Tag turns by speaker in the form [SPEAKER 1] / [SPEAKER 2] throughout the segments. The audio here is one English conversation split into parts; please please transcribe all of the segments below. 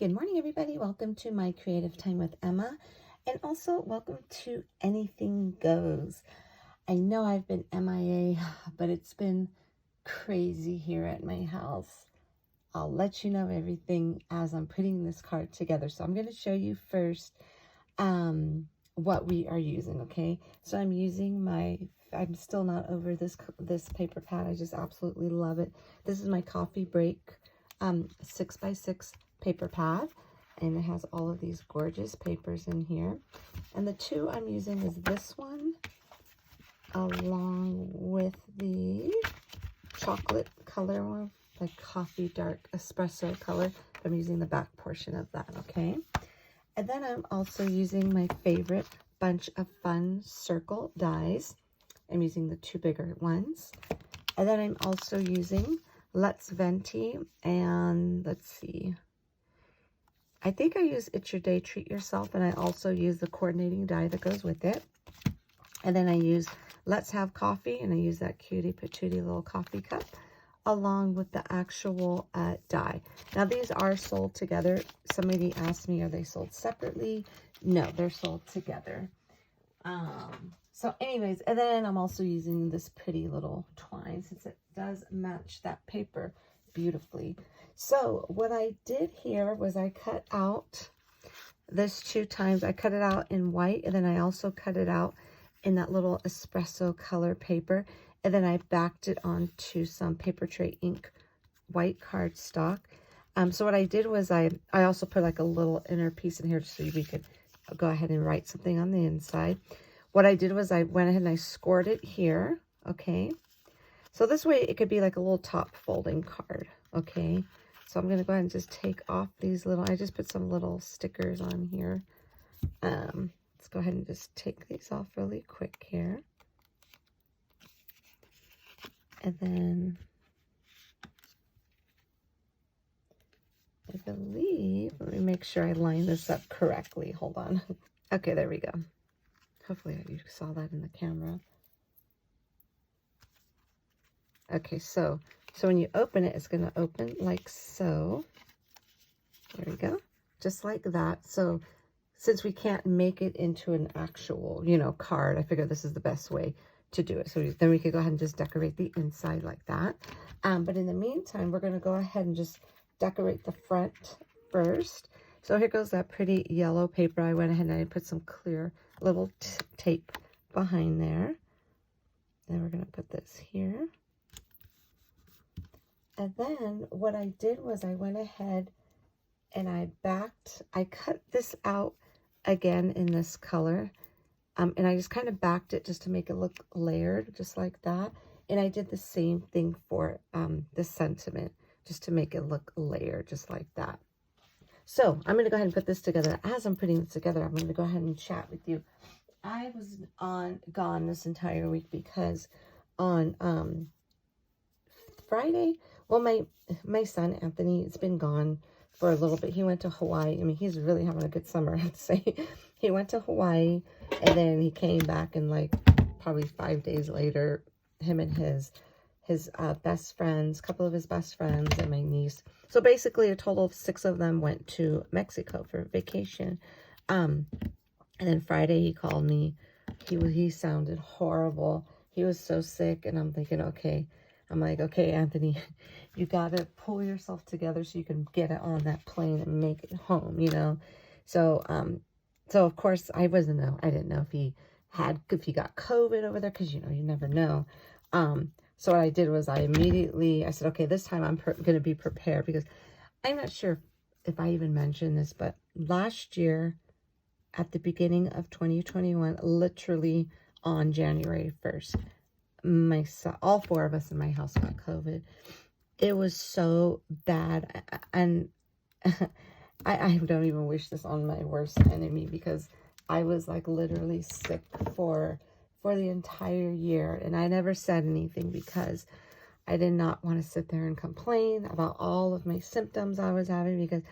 [SPEAKER 1] Good morning, everybody. Welcome to my Creative Time with Emma, and also welcome to Anything Goes. I know I've been MIA, but it's been crazy here at my house. I'll let you know everything as I'm putting this card together. So I'm going to show you first what we are using, okay? So I'm using I'm still not over this paper pad. I just absolutely love it. This is my coffee break 6x6 paper pad, and it has all of these gorgeous papers in here. And the two I'm using is this one along with the chocolate color one, like coffee dark espresso color. I'm using the back portion of that, okay? And then I'm also using my favorite bunch of fun circle dies. I'm using the two bigger ones. And then I'm also using Let's Venti, and let's see, I think I use It's Your Day, Treat Yourself, and I also use the coordinating die that goes with it. And then I use Let's Have Coffee, and I use that cutie patootie little coffee cup along with the actual die. Now these are sold together. Somebody asked me, are they sold separately? No, they're sold together. So anyways, and then I'm also using this pretty little twine since it does match that paper beautifully. So what I did here was I cut out this 2 times. I cut it out in white, and then I also cut it out in that little espresso color paper, and then I backed it onto some paper tray ink white cardstock. So what I did was I also put like a little inner piece in here so we could go ahead and write something on the inside. What I did was I went ahead and I scored it here, okay? So this way it could be like a little top folding card, okay? So I'm going to go ahead and just take off these little, I just put some little stickers on here. Let's go ahead and just take these off really quick here. And then I believe, let me make sure I line this up correctly. Hold on. Okay, there we go. Hopefully you saw that in the camera. Okay, so when you open it, it's going to open like so. There we go. Just like that. So since we can't make it into an actual, card, I figured this is the best way to do it. So then we could go ahead and just decorate the inside like that. But in the meantime, we're going to go ahead and just decorate the front first. So here goes that pretty yellow paper. I went ahead and I put some clear little tape behind there. And we're going to put this here. And then what I did was I went ahead and I cut this out again in this color. And I just kind of backed it just to make it look layered, just like that. And I did the same thing for this sentiment, just to make it look layered, just like that. So I'm going to go ahead and put this together. As I'm putting this together, I'm going to go ahead and chat with you. I was gone this entire week because on Friday, well, my son Anthony has been gone for a little bit. He went to Hawaii. I mean, he's really having a good summer, I'd say. He went to Hawaii, and then he came back, and like probably 5 days later, him and his best friends, a couple of his best friends, and my niece. So basically a total of 6 of them went to Mexico for vacation. And then Friday he called me. He sounded horrible. He was so sick, and I'm thinking, okay. I'm like, okay, Anthony, you got to pull yourself together so you can get it on that plane and make it home, So, so of course I didn't know if he got COVID over there, because, you never know. So what I did was I said, okay, this time I'm going to be prepared, because I'm not sure if I even mentioned this, but last year at the beginning of 2021, literally on January 1st, all 4 of us in my house got COVID. It was so bad, and I don't even wish this on my worst enemy, because I was like literally sick for the entire year, and I never said anything because I did not want to sit there and complain about all of my symptoms I was having, because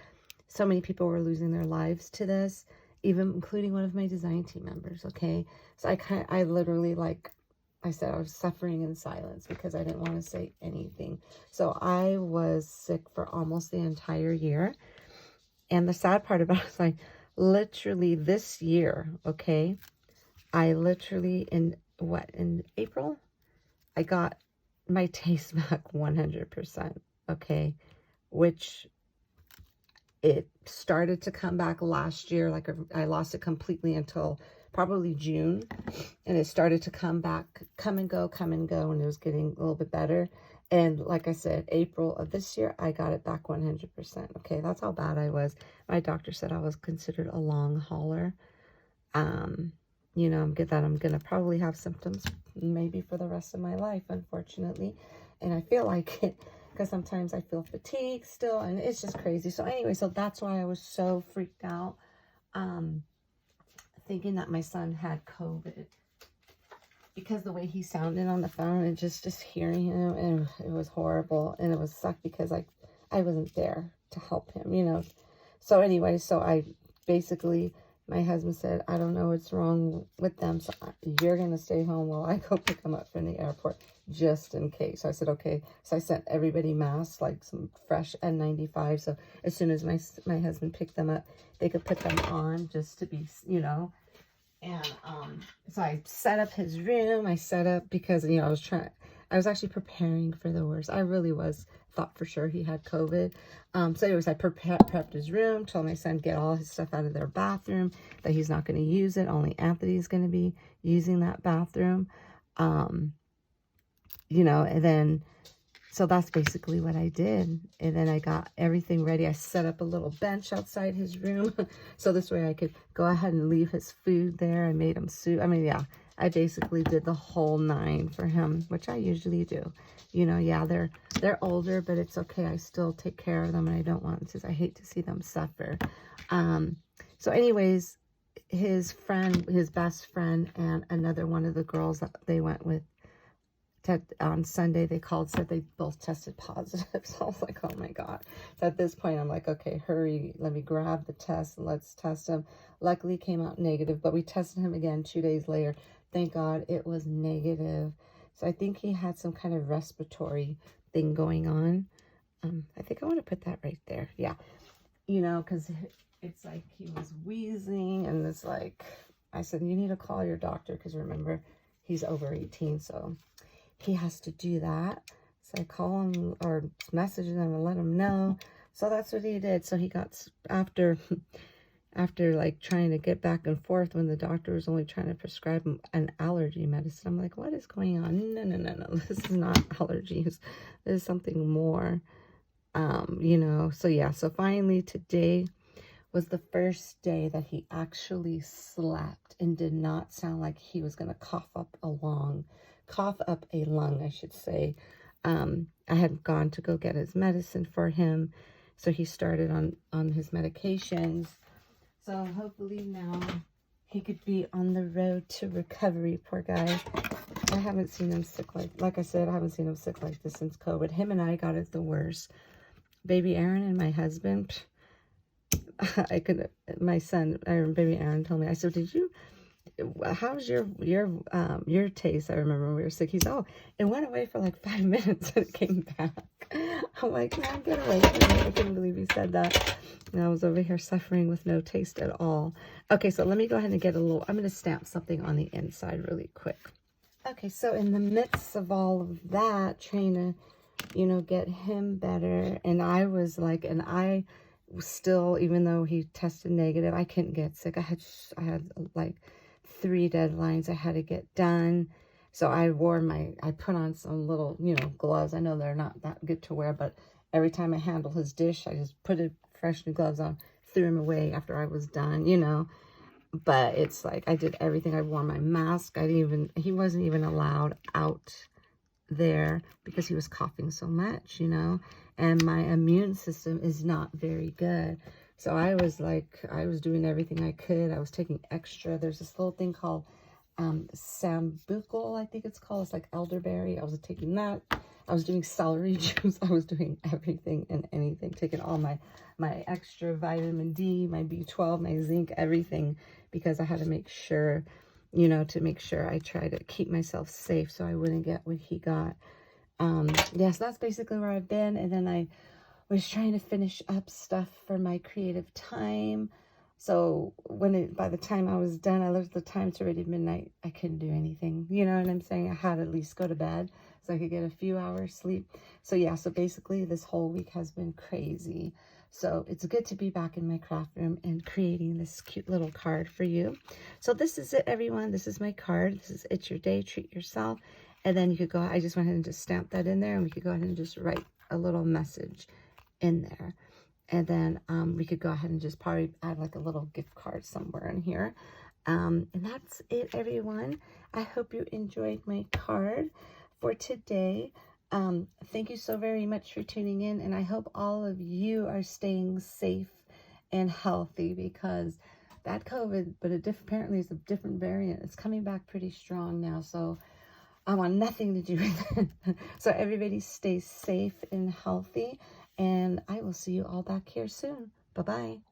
[SPEAKER 1] so many people were losing their lives to this, even including one of my design team members. Okay, so I literally, like I said, I was suffering in silence because I didn't want to say anything. So I was sick for almost the entire year. And the sad part about it is like literally this year, okay, I literally in April, I got my taste back 100%, okay, which it started to come back last year. Like I lost it completely until probably June, and it started to come back, come and go, and it was getting a little bit better. And like I said, April of this year, I got it back 100%. Okay, that's how bad I was. My doctor said I was considered a long hauler. You know, I'm gonna probably have symptoms maybe for the rest of my life, unfortunately. And I feel like it because sometimes I feel fatigued still, and it's just crazy. So anyway, so that's why I was so freaked out, thinking that my son had COVID, because the way he sounded on the phone and just hearing him, and it was horrible, and it was sucked because I wasn't there to help him, you know. So anyway, so I basically, my husband said, I don't know what's wrong with them, so you're going to stay home while I go pick them up from the airport, just in case. So I said, okay. So I sent everybody masks, like some fresh N95. So as soon as my husband picked them up, they could put them on just to be, you know. And so I set up his room. I set up because, you know, I was actually preparing for the worst. I really was. Thought for sure he had COVID. So anyways, I prepped his room, told my son get all his stuff out of their bathroom, that he's not going to use it. Only Anthony's going to be using that bathroom. You know, and then, so that's basically what I did. And then I got everything ready. I set up a little bench outside his room. So this way I could go ahead and leave his food there. I made him soup. I mean, yeah, I basically did the whole 9 for him, which I usually do. You know, yeah, they're older, but it's okay. I still take care of them, and I don't want to, I hate to see them suffer. So anyways, his best friend, and another one of the girls that they went with, on Sunday, they called, said they both tested positive. So I was like, oh my God. So at this point, I'm like, okay, hurry. Let me grab the test and let's test him. Luckily, it came out negative, but we tested him again 2 days later. Thank God it was negative. So I think he had some kind of respiratory thing going on. I think I want to put that right there. Yeah. You know, because it's like he was wheezing, and it's like, I said, you need to call your doctor, because remember, he's over 18, so he has to do that. So I call him or message him and let him know. So that's what he did. So he got, after like trying to get back and forth, when the doctor was only trying to prescribe him an allergy medicine, I'm like, what is going on? No. This is not allergies. This is something more. You know, so yeah. So finally today was the first day that he actually slept and did not sound like he was going to cough up a lung, I should say. I had gone to go get his medicine for him. So he started on his medications. So hopefully now he could be on the road to recovery. Poor guy. I haven't seen him sick like I said, I haven't seen him sick like this since COVID. Him and I got it the worst. Baby Aaron and my husband, my son, baby Aaron told me, I said, how's your taste? I remember when we were sick. He's, oh, it went away for like 5 minutes and it came back. I'm like, man, get away from me. I couldn't believe he said that. And I was over here suffering with no taste at all. Okay, so let me go ahead and get I'm going to stamp something on the inside really quick. Okay, so in the midst of all of that, trying to, you know, get him better, and I was like, and I still, even though he tested negative, I couldn't get sick. I had like 3 deadlines I had to get done. So I put on some little, you know, gloves. I know they're not that good to wear, but every time I handle his dish, I just put fresh new gloves on, threw them away after I was done, you know. But it's like, I did everything. I wore my mask. He wasn't even allowed out there because he was coughing so much, you know, and my immune system is not very good. So I was doing everything I could. I was taking extra. There's this little thing called sambucol, I think it's called. It's like elderberry. I was taking that. I was doing celery juice. I was doing everything and anything, taking all my extra vitamin D, my B12, my zinc, everything, because I had to make sure, you know, I try to keep myself safe so I wouldn't get what he got. Yes, that's basically where I've been. And then I was trying to finish up stuff for my creative time. So by the time I was done, I looked at the time, it's already midnight. I couldn't do anything. You know what I'm saying? I had to at least go to bed so I could get a few hours sleep. So yeah, so basically this whole week has been crazy. So it's good to be back in my craft room and creating this cute little card for you. So this is it, everyone. This is my card. This is It's Your Day, Treat Yourself. And then you could go, I just went ahead and just stamp that in there, and we could go ahead and just write a little message in there. And then we could go ahead and just probably add like a little gift card somewhere in here. And that's it, everyone. I hope you enjoyed my card for today. Thank you so very much for tuning in, and I hope all of you are staying safe and healthy, because that COVID, but apparently it's a different variant. It's coming back pretty strong now, so I want nothing to do with it. So everybody stay safe and healthy, and I will see you all back here soon. Bye-bye.